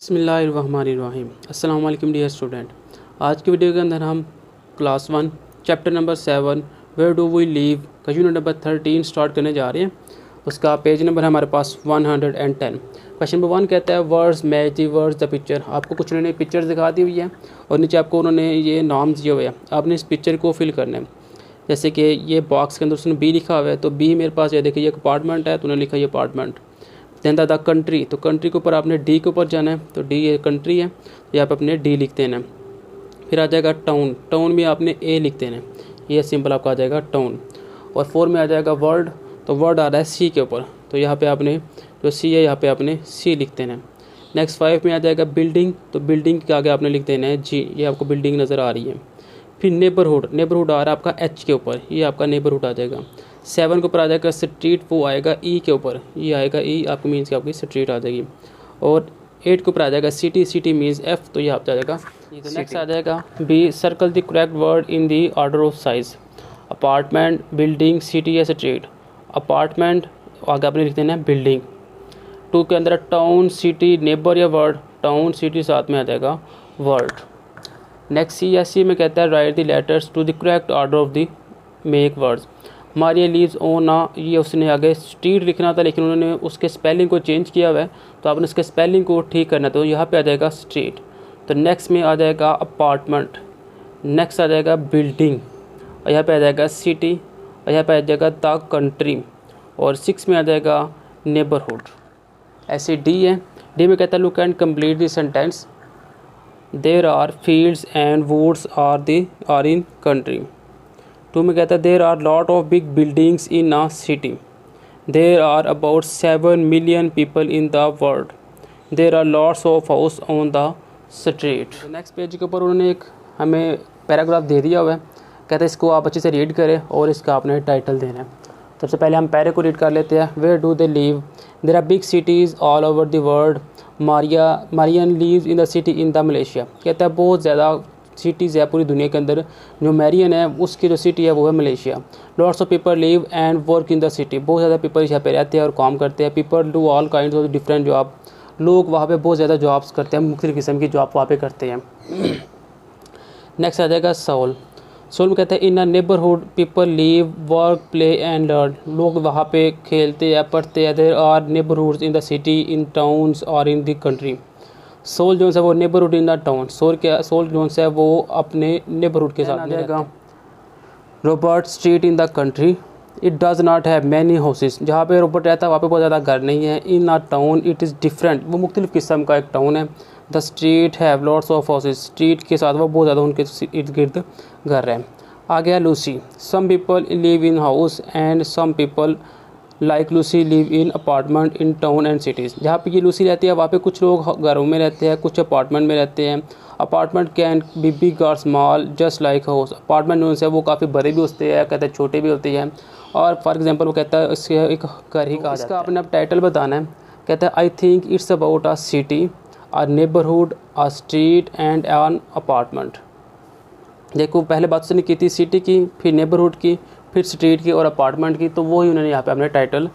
बिस्मिल्लाहिर्रहमानिर्रहीम। अस्सलाम वालेकुम डियर स्टूडेंट। आज की वीडियो के अंदर हम class 1 chapter number 7 where do we live का यूनिट नंबर 13 स्टार्ट करने जा रहे हैं। उसका पेज नंबर है हमारे पास 110। क्वेश्चन नंबर 1 कहता है words match the words the picture. आपको कुछ उन्होंने पिक्चर्स दिखा दी हुई है और नीचे आपको उन्होंने ये नाम दिए हुए हैं। आपने इस पिक्चर को फिल करना है। जैसे कि ये बॉक्स के अंदर उसने बी लिखा हुआ है, तो बी मेरे पास ये देखिए, ये अपार्टमेंट है, तो उन्होंने लिखा ये अपार्टमेंट। देन द कंट्री, तो कंट्री के ऊपर आपने डी के ऊपर जाना है, तो डी ये कंट्री है, तो यहाँ पे अपने डी लिख देना है। फिर आ जाएगा टाउन, टाउन में आपने ए लिख देना है, ये सिंपल आपका आ जाएगा टाउन। और 4 में आ जाएगा वर्ड, तो वर्ड आ रहा है सी के ऊपर, तो यहाँ पे आपने जो सी है यहाँ पे आपने सी लिख देना है। नेक्स्ट 5 में आ जाएगा बिल्डिंग, तो बिल्डिंग के आगे आपने लिख देना है जी, ये आपको बिल्डिंग नज़र आ रही है। फिर नेबरहुड, नेबरहुड आ रहा है आपका एच के ऊपर, ये आपका नेबरहुड आ जाएगा। 7 के ऊपर आ जाएगा स्ट्रीट, वो आएगा ई के ऊपर, ये आएगा ई, आपको मीन्स कि आपकी स्ट्रीट आ जाएगी। और 8 के ऊपर आ जाएगा सिटी, सिटी मीन्स एफ, तो ये आप जाएगा। नेक्स्ट आ जाएगा B circle the correct word in the order of size. Apartment, building, city या स्ट्रीट। अपार्टमेंट आगे आपने लिख देना है बिल्डिंग। 2 के अंदर town, city, neighbourhood, town city साथ में आ जाएगा वर्ड। नेक्स्ट सी या सी में कहता है write the letters to the correct order of the make words. Maria lives on ना, ये उसने आगे स्ट्रीट लिखना था लेकिन उन्होंने उसके स्पेलिंग को चेंज किया हुआ है, तो आपने उसके स्पेलिंग को ठीक करना है, तो यहाँ पे आ जाएगा स्ट्रीट। तो नेक्स्ट में आ जाएगा अपार्टमेंट, नेक्स्ट आ जाएगा बिल्डिंग, और यहाँ पे आ जाएगा सिटी, और यहाँ पे आ जाएगा द कंट्री, और 6 में आ जाएगा नेबरहुड। ऐसे डी है, डी में कहता है look and complete the sentence. There are fields and woods are in country. 2 में कहता है there are lot of big buildings in a city. There are about 7 million people in the world. There are lots of house on the street. Next page के ऊपर उन्होंने एक हमें paragraph दे दिया हुआ है, कहते हैं इसको आप अच्छे से रीड करें और इसका आपने टाइटल देना है। सबसे पहले हम पैरे को रीड कर लेते हैं। Where do they live? There are big cities all over the world. Marian lives in the city in the Malaysia. कहता है बहुत ज़्यादा सिटीज़ है पूरी दुनिया के अंदर, जो मैरियन है उसकी जो सिटी है वो है Malaysia. Lots of people live and work in the city. बहुत ज़्यादा पीपल यहाँ पे रहते हैं और काम करते हैं। People do all kind of different job. लोग वहाँ पे बहुत ज़्यादा जॉब्स करते हैं, मुख्तलिफ़ किस्म की जॉब वहाँ पे करते हैं। नेक्स्ट आ जाएगा सोल। सोल में कहते हैं in a neighbourhood people live work play and learn. लोग वहाँ पे खेलते हैं, पढ़ते हैं। There are neighbourhoods in the city, in towns और in the country. Sol Jones है वो neighbourhood in the town. Sol Jones है वो अपने नेबरहुड के साथ आ जाएगा। Robert street in the country, it does not have many houses. जहाँ पे रॉबर्ट रहता है वहाँ पे बहुत ज़्यादा घर नहीं है। In a town it is different, वो मुख्तलिफ़ किस्म का एक टाउन है। The street have lots of houses, street के साथ वो बहुत ज़्यादा उनके इर्द गिर्द घर है। आ गया Lucy. Some people live in house and some people like Lucy live in apartment in town and cities. जहाँ पे ये लूसी रहती है वहाँ पे कुछ लोग घरों में रहते हैं, कुछ अपार्टमेंट में रहते हैं। अपार्टमेंट कैन बी बिग और small just like house. Apartment जो है वो काफ़ी बड़े भी होते हैं, कहते हैं छोटे भी होते हैं। और फॉर एग्जांपल वो कहता है इसके एक घर ही कहा जाता है। इसका आपने अब टाइटल बताना है। कहता है I think it's about a city, a neighbourhood, a street and an apartment. देखो पहले बात उसने की थी सिटी की, फिर नेबरहुड की, फिर स्ट्रीट की और अपार्टमेंट की, तो वही उन्होंने यहाँ पे अपने टाइटल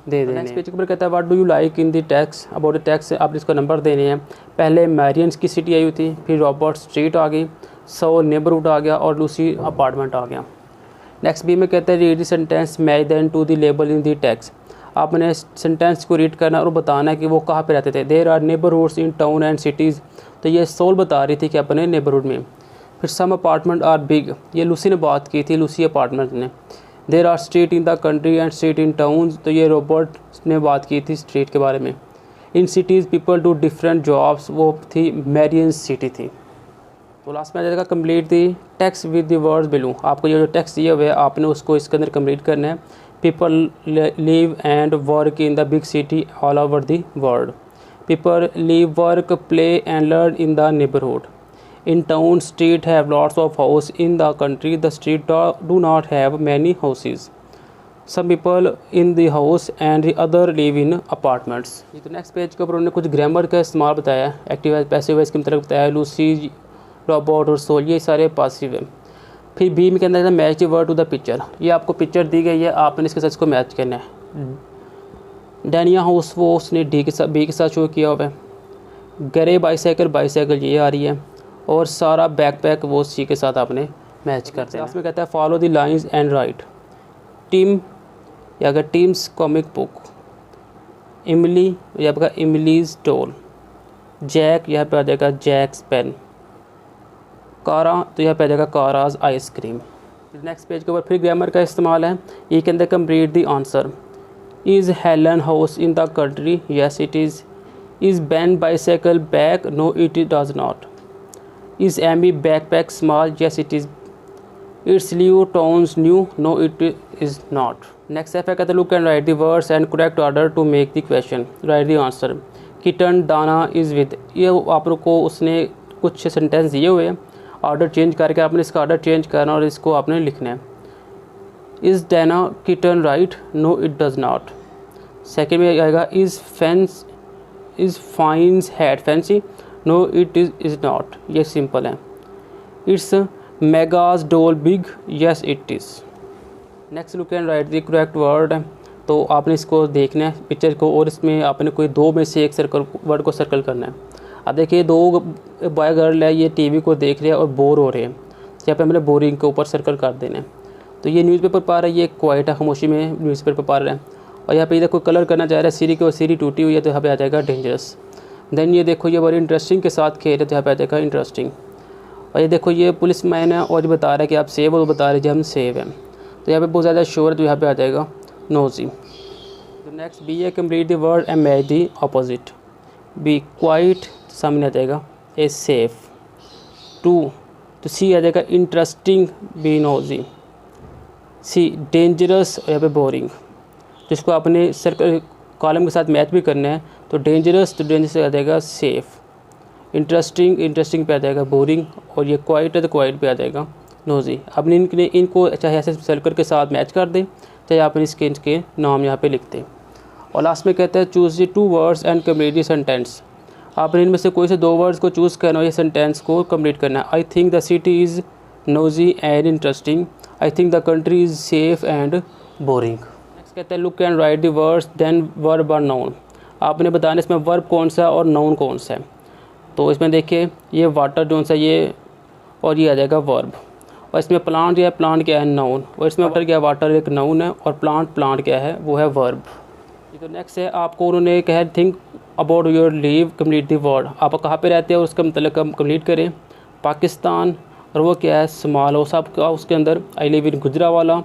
दे देने। नेक्स्ट पेज के ऊपर कहता है what do you like in the text about the text. आपने इसको नंबर देने हैं। पहले मैरियंस की सिटी आई हुई थी, फिर रॉबर्ट स्ट्रीट आ गई, सोल नेबरहुड आ गया और लूसी अपार्टमेंट आ गया। नेक्स्ट बी में कहता है read the sentence match then to the label in the text. आपने सेंटेंस को रीड करना और बताना है कि वो कहाँ पे रहते थे। There are neighbourhoods in town and cities, तो ये सोल बता रही थी कि अपने नेबरहुड में। फिर सम अपार्टमेंट आर बिग, ये लूसी ने बात की थी, लूसी अपार्टमेंट ने। There are street in the country and street in towns, तो ये रॉबर्ट ने बात की थी स्ट्रीट के बारे में। In cities people do different jobs, वो थी मैरियन सिटी थी। तो लास्ट में आ जाएगा complete the text with the words below. आपको ये जो टेक्स्ट दिए हुए आपने उसको इसके अंदर कंप्लीट करना है। People live and work in the big city all over the world. People live work play and learn in the neighbourhood. In town, street have lots of house. In the country, the street do not have many houses. Some people in the house and the other live in apartments. ये तो next page के ऊपर उन्होंने कुछ grammar का इस्तेमाल बताया, active voice passive wise की मतलब बताया। लूसी, रॉबर्ट और सोल ये सारे पासिव है। फिर बी में कहना है match the word to the picture. ये आपको पिक्चर दी गई है, आपने इसके साथ इसको मैच करना है। डैनिया हाउस वो उसने डी के साथ बी के साथ शो किया हुआ है। गरे बाईसाइकिल, बाईसाइकिल ये आ रही है, और सारा बैकपैक वो सी के साथ आपने मैच करते हैं। इसमें कहता है follow the lines and right. Team या अगर टीम्स कॉमिक बुक, इमली या आपका इमलीज डॉल, जैक यहाँ पे आ जाएगा जैक्स पेन, कारा तो यहाँ पे आ जाएगा काराज आइसक्रीम। नेक्स्ट पेज के ऊपर फिर ग्रामर का इस्तेमाल है। ये के अंदर complete the answer. Is Helen house in the country? Yes it is. Is Ben bicycle back? No it does not. Is Amy backpack small? Yes it is. It's Lou towns new? No it is not. Next F है कहते look and write the words and correct order to make the question, write the answer. Kitten Dana is with, ये आप लोग को उसने कुछ sentence दिए हुए हैं, ऑर्डर चेंज करके आपने इसका ऑर्डर चेंज करना और इसको आपने लिखना है। Is Dana kitten right? No it does not. Second में आएगा is fence, is fines hat fancy? No it is not. ये सिंपल है। It's Meg's doll big? Yes it is. Next look and write the correct word. तो आपने इसको देखना है picture को, और इसमें आपने कोई दो में से एक सर्कल वर्ड को सर्कल करना है। अब देखिए दो बॉय गर्ल है, ये टीवी को देख रहे हैं और बोर हो रहे हैं, यहाँ पे हमने बोरिंग के ऊपर सर्कल कर देना है। तो ये न्यूज़पेपर पढ़ रहा है, ये क्वाइट है, खामोशी में न्यूज़पेपर पढ़ रहा है, और यहाँ पे देखो कलर करना चाह रहा है सीरी को, सीरी टूटी हुई है तो यहाँ पे आ जाएगा डेंजरस। देन ये देखो ये बड़ी इंटरेस्टिंग के साथ खेल रहे तो यहाँ पे आ जाएगा इंटरेस्टिंग। और ये देखो ये पुलिस मैन है और ये बता रहा है कि आप सेव हो, तो बता रहे हैं हम सेव हैं, तो यहाँ पे बहुत ज़्यादा शोर है तो यहाँ पे आ जाएगा नोजी। तो नेक्स्ट बी है complete the word and match the opposite. B quiet, सामने आ जाएगा ए सेफ। टू तो सी आ जाएगा इंटरेस्टिंग, बी नोजी। सी डेंजरस, यहाँ पे बोरिंग, जिसको आपने सर्कल कॉलम के साथ मैच भी करना है। तो डेंजरस, तो डेंजरस आ जाएगा सेफ। इंटरेस्टिंग, इंटरेस्टिंग पे आ जाएगा बोरिंग, और ये क्वाइट है तो क्वाइट पे आ जाएगा नोजी। आपने इनको चाहे ऐसे सर्कल के साथ मैच कर दें, चाहे आपने इनके नाम यहाँ पे लिख दें। और लास्ट में कहता है choose the 2 words and complete the sentence. आपने इनमें से कोई से 2 वर्ड्स को चूज़ करना है, ये सेंटेंस को कंप्लीट करना है। I think the city is noisy and interesting. I think the country is safe and boring. Next कहता है look and write the words then verb और नाउन। आपने बताना इसमें वर्ब कौन सा और नाउन कौन सा है। तो इसमें देखिए ये वाटर जो सा ये, और ये आ जाएगा वर्ब। और इसमें प्लांट या प्लांट क्या है नाउन, और इसमें वाटर क्या, वाटर एक नाउन है, और प्लांट क्या है वो है वर्ब। तो नेक्स्ट है आपको उन्होंने कहा think about your leave complete the word. आप कहाँ पे रहते हैं उसका मतलब कंप्लीट करें। पाकिस्तान, और वो क्या है स्मॉल हाउस आपका, उसके अंदर आई लिव इन गुजरावाला।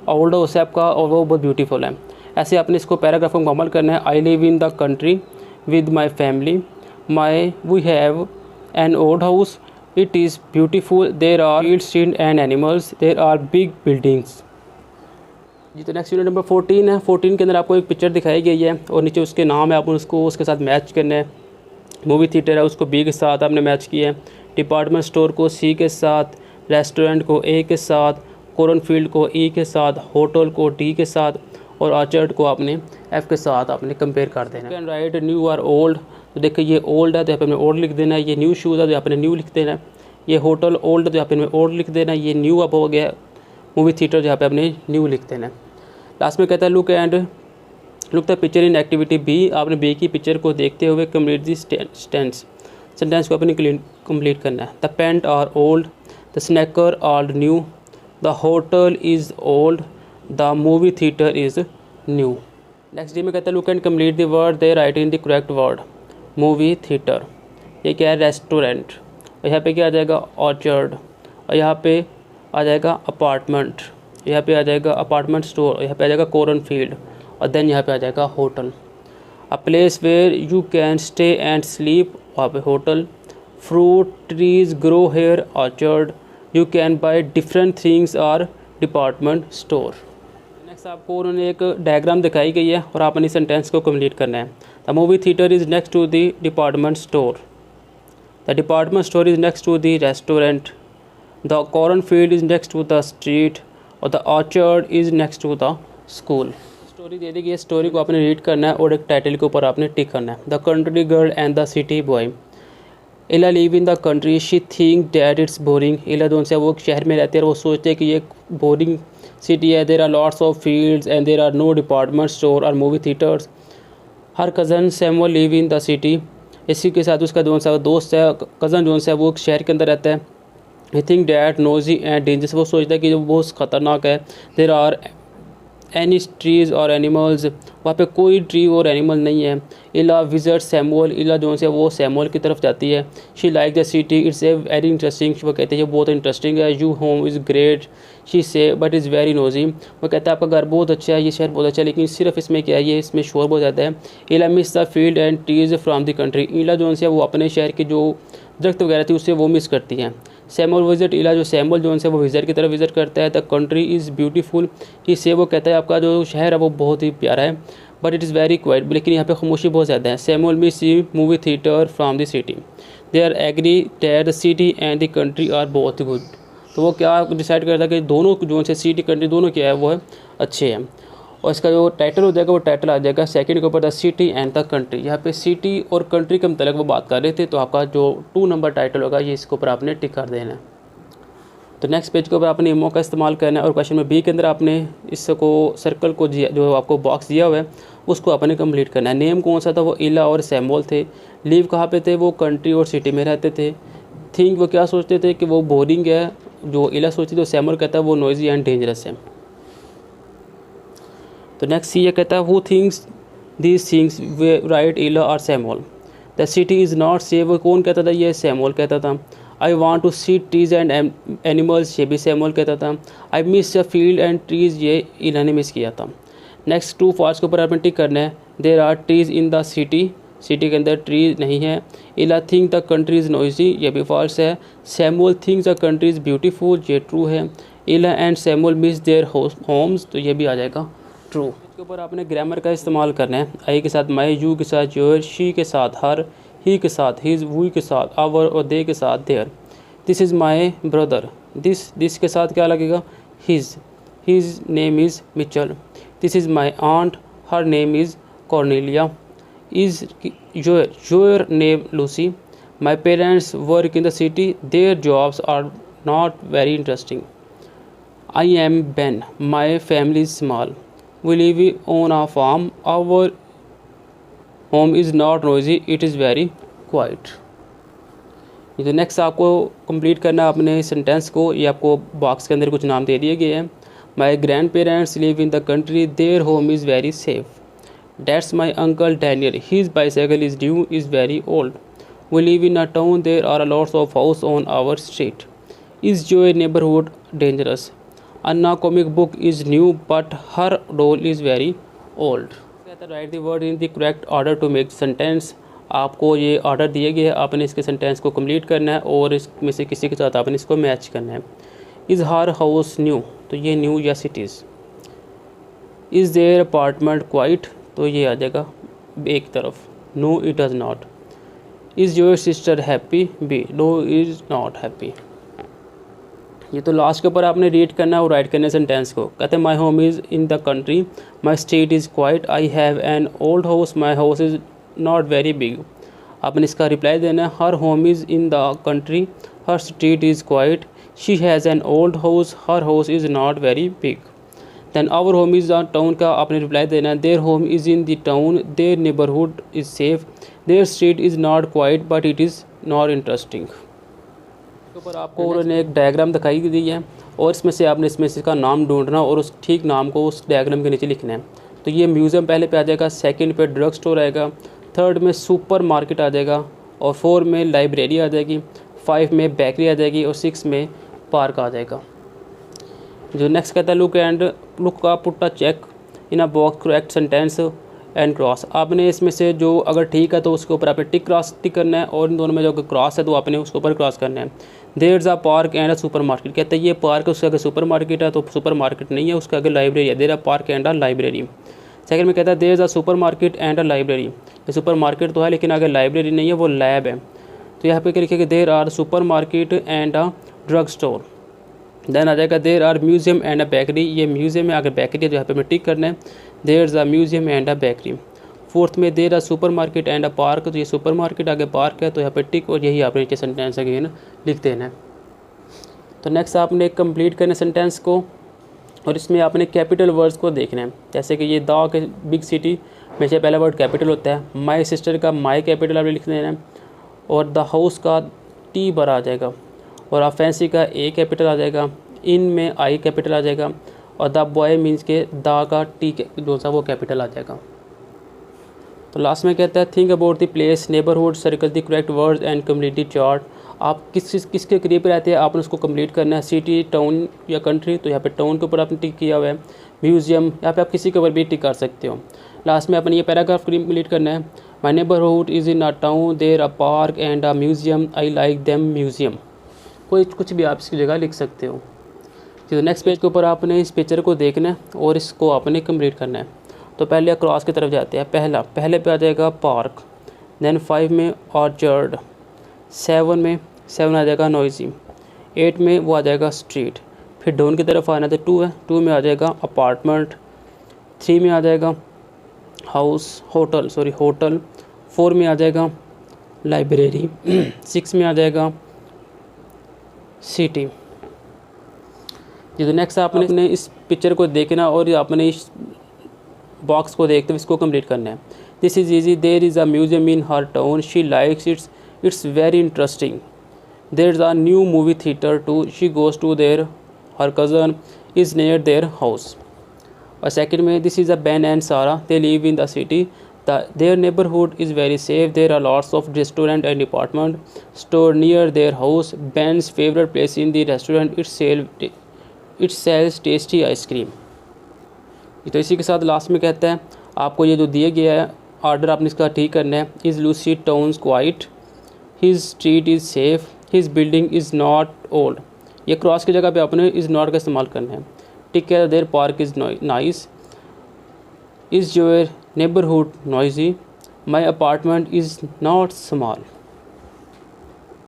ओल्ड हाउस है आपका और वो बहुत ब्यूटीफुल है। ऐसे आपने इसको पैराग्राफ को मुकम्मल करना है। I live in the country with my family, we have an old house, it is beautiful, there are fields and animals, there are big buildings. जी तो नेक्स्ट यूनिट नंबर 14 है। 14 के अंदर आपको एक पिक्चर दिखाई गई है और नीचे उसके नाम है, आपने उसको उसके साथ मैच करना है। मूवी थिएटर है उसको बी के साथ आपने मैच किया है, डिपार्टमेंट स्टोर को सी के साथ, रेस्टोरेंट को ए के साथ, कॉर्नफील्ड को ई के साथ, होटल को डी के साथ, और ऑर्चर्ड को आपने एफ के साथ आपने कंपेयर कर देना है। राइट न्यू और ओल्ड, तो देखिए ये ओल्ड है तो यहाँ पे ओल्ड लिख देना है। ये न्यू शूज़ है तो यहाँ पे न्यू लिख देना है। ये होटल ओल्ड है तो यहाँ पे ओल्ड लिख देना है। ये न्यू अब हो गया मूवी थिएटर जहाँ पे आपने न्यू लिख देना है। लास्ट में कहता है look the picture in activity B. आपने बी की पिक्चर को देखते हुए कंप्लीट दी सेंटेंस को अपने कंप्लीट करना है। The paint are old, the sneaker are new, the hotel is old, the movie theatre is new. Next D में कहता है look and complete the word they write in the correct word. Movie theatre, ये क्या है restaurant, और यहाँ पे क्या आ जाएगा ऑर्चर्ड, और यहाँ पे आ जाएगा अपार्टमेंट, यहाँ पे आ जाएगा अपार्टमेंट स्टोर, यहाँ पे आ जाएगा कॉर्नफील्ड, और देन यहाँ पे आ जाएगा hotel. A place where you can stay and sleep, वहाँ पे hotel. Fruit trees grow here, orchard. You can buy different things are department store. Next आपको उन्होंने एक डायग्राम दिखाई गई है और आपने सेंटेंस को कंप्लीट करना है। The movie theatre is next to the department store, the department store is next to the restaurant, the cornfield is next to the street, और the orchard is next to the school. Story दे दी गई है, story को आपने read करना है और एक टाइटल के ऊपर आपने टिक करना है। The country girl and the city boy. Ila live in the country, she think that it's boring. Ila दोनों से वो शहर में रहते हैं और वो सोचते हैं कि ये बोरिंग सिटी है। There are lots of fields and there are no department store और movie theatres. Her cousin Samuel live in the city, इसी के साथ उसका जो सा दोस्त है, कज़न जो है वो एक शहर के अंदर रहता है। I think that nosy and dangerous, वो सोचता है कि जो बहुत ख़तरनाक है। देर आर एनी ट्रीज़ और एनिमल्स, वहाँ पे कोई ट्री और एनिमल नहीं है। इला विजिट सैमुअल, इला जो है वो सैमुअल की तरफ जाती है। She like the city, it's a very interesting, वो कहते हैं बहुत इंटरेस्टिंग है। You home is great, she से बट इज़ वेरी नोजी, वो कहता है आपका घर बहुत अच्छा है, ये शहर बहुत अच्छा है, लेकिन सिर्फ इसमें क्या है, ये इसमें शोर बहुत ज़्यादा है। इला miss the field and trees from the country, इला जो है वो अपने शहर के जो दरख्त वगैरह थी उससे वो मिस करती हैं। सैमुअल विजिट इला, जो सैमुअल जो है वो विजिट की तरफ विजिट करता है। द कंट्री इज़ ब्यूटीफुल, इससे वो कहता है आपका जो शहर है वो बहुत ही प्यारा है। But it is very quiet, लेकिन यहाँ पे खामोशी बहुत ज़्यादा है। Samuel misses movie theatre from the city, they are agree that the city and the country are बहुत गुड, तो वो क्या डिसाइड करता है कि दोनों जो से सिटी कंट्री दोनों क्या है वो है अच्छे हैं। और इसका जो टाइटल हो जाएगा वो टाइटल आ जाएगा सेकंड के ऊपर, the city and the country. यहाँ पे सिटी और कंट्री के मतलब वो बात कर रहे थे, तो आपका जो 2 नंबर टाइटल होगा ये इसके ऊपर आपने टिक कर देना है। तो नेक्स्ट पेज के ऊपर आपने इमो का इस्तेमाल करना है और क्वेश्चन में बी के अंदर आपने इसको सर्कल को जो आपको बॉक्स दिया हुआ है उसको आपने कंप्लीट करना है। नेम कौन सा था, वो इला और सैमुअल थे। लिव कहाँ पे थे, वो कंट्री और सिटी में रहते थे। थिंक वो क्या सोचते थे कि वो बोरिंग है, जो इला सोचती थी, सैमुअल कहता है वो नॉइजी एंड डेंजरस है। तो नेक्स्ट सी ये कहता है who thinks these things right Ila और Samuel, the city is not safe, वो कौन कहता था, ये सैमुअल कहता था। I want to see trees and animals, ये भी सैमुअल कहता था। I miss the field and trees, ये इला ने मिस किया था। नेक्स्ट 2 फॉल्स के ऊपर आपने टिक करना है। There are trees in the city, city के अंदर ट्रीज नहीं है। Ila think the country is noisy, ये भी फॉल्स है। Samuel thinks the country is beautiful, ये ट्रू है। Ila and Samuel miss their homes, तो ये भी आ जाएगा ट्रू। इसके ऊपर आपने ग्रामर का इस्तेमाल करना है। आई के साथ माई, यू के साथ योर, शी के साथ हर, ही के साथ हिज, वी के साथ आवर और दे के साथ their. This is my brother, this के साथ क्या लगेगा, his name is Mitchell. This is my aunt, her name is Cornelia. Is your name Lucy. My parents work in the city, their jobs are not very interesting. I am Ben, my family is small. We live on a farm, our home is not noisy, it is very quiet। ये तो next आपको complete करना है अपने sentence को। ये आपको box के अंदर कुछ नाम दे दिए गए हैं। My grand parents live in the country, their home is very safe. That's my uncle Daniel, his bicycle is due, is very old. We live in a town, there are lots of house on our street. Is your neighbourhood dangerous. Anna comic book is new but her doll is very old। Write the word in the correct order to make sentence. आपको ये order दिए गए, आपने इसके sentence को complete करना है और इसमें से किसी के साथ आपने इसको मैच करना है। इज़ हर हाउस न्यू, तो ये न्यू या cities. Is their apartment quiet, तो ये आ जाएगा एक तरफ, no it does not. Is your sister happy, B, no is not happy. ये तो लास्ट के ऊपर आपने रीड करना है और राइट करना है सेंटेंस को। कहते हैं my home is in the country, my state is quiet, I have an old house, my house is not very big. आपने इसका रिप्लाई देना है। Her home is in the country, her street is quiet, she has an old house, her house is not very big. Then our home is the town का आपने reply देना है। Their home is in the town, their neighbourhood is safe, their street is not quiet but it is not interesting. के ऊपर आपको उन्होंने एक diagram दिखाई दी है और इसमें से आपने इसमें से इसका नाम ढूंढना और उस ठीक नाम को उस डायग्राम के नीचे लिखना है। तो ये म्यूज़ियम पहले पे आ जाएगा, सेकंड पे ड्रग स्टोर आएगा, थर्ड में सुपर मार्केट आ जाएगा और 4 में लाइब्रेरी आ जाएगी, 5 में बेकरी आ जाएगी और 6 में पार्क आ जाएगा। जो नेक्स्ट कहता है लुक का put a check in a box correct sentence and cross. आपने इसमें से जो अगर ठीक है तो उसके ऊपर आपने टिक करना है और इन दोनों में जो क्रॉस है तो आपने उसके ऊपर क्रॉस करना है। There is a park and a supermarket, कहते हैं ये पार्क है उसके आगे सुपर मार्केट है, तो सुपर मार्केट नहीं है, उसके आगे लाइब्रेरी है। There a park and a library. Second में कहता है there is a supermarket and a library, ये सुपर मार्केट तो है लेकिन आगे लाइब्रेरी नहीं है, वो लैब है। तो यहाँ पे क्या लिखेगा, there are supermarket and a drug store. Then आ जाएगा there are museum and a bakery, ये म्यूजियम है, आगे बेकरी है, तो यहाँ पे हमें टिक करना है। There is a museum and a bakery. Fourth में there are supermarket and a park, तो ये सुपर मार्केट आगे पार्क है, तो यहाँ पे टिक और यही आपने नीचे सेंटेंस अगेन लिख देना है। तो नेक्स्ट आपने कंप्लीट करना सेंटेंस को और इसमें आपने कैपिटल वर्ड्स को देखना है, जैसे कि ये द के बिग सिटी हमेशा पहला वर्ड कैपिटल होता है। माई सिस्टर का माई कैपिटल आपने लिख देना है, और द हाउस का टी बड़ा आ जाएगा, और आप फैंसी का ए कैपिटल आ जाएगा, इन में आई कैपिटल आ जाएगा, और द बॉय मीन्स के द का टी जो सा वो कैपिटल आ जाएगा। तो लास्ट में कहता है think about the place neighbourhood, circle the correct words and community chart. आप किसके करीब रहते हैं आपने उसको कंप्लीट करना है, सिटी, टाउन या कंट्री। तो यहाँ पे टाउन के ऊपर आपने टिक किया हुआ है। म्यूजियम, यहाँ पे आप किसी के ऊपर भी टिक कर सकते हो। लास्ट में अपने ये पैराग्राफ कंप्लीट करना है। My neighbourhood is in a town, there a park and a museum, I like them museum. कोई कुछ भी आप इसकी जगह लिख सकते हो। तो नेक्स्ट पेज के ऊपर आपने इस पिक्चर को देखना है और इसको आपने कंप्लीट करना है। तो पहले क्रॉस की तरफ जाते हैं। पहले पे आ जाएगा पार्क, देन 5 में ऑर्चर्ड, 7 आ जाएगा नॉइजी, 8 में वो आ जाएगा स्ट्रीट। फिर डाउन की तरफ आना तो 2 है, 2 में आ जाएगा अपार्टमेंट, 3 में आ जाएगा होटल, 4 में आ जाएगा लाइब्रेरी, 6 में आ जाएगा सिटी। जी तो नेक्स्ट आपने इस पिक्चर को देखना और आपने इस बॉक्स को देखते हुए इसको कंप्लीट करना है। This is easy, there is a museum in her town, she likes it's very interesting, there is a new movie theatre too, she goes to there, her cousin is near their house. और second में this is a Ben and Sara, they live in the city, their neighborhood is very safe, there are lots of restaurant and department store near their house, Ben's favorite place in the restaurant, it sells tasty ice cream। तो इसी के साथ last में कहता है आपको ये जो दिए गया है ऑर्डर आपने इसका ठीक करना है। Is Lucy towns quite, his street is safe, his building is not old. ये क्रॉस की जगह पे आपने इज़ नॉट का इस्तेमाल करना है। टिक है their park is nice, is your neighbourhood noisy, my apartment is not small.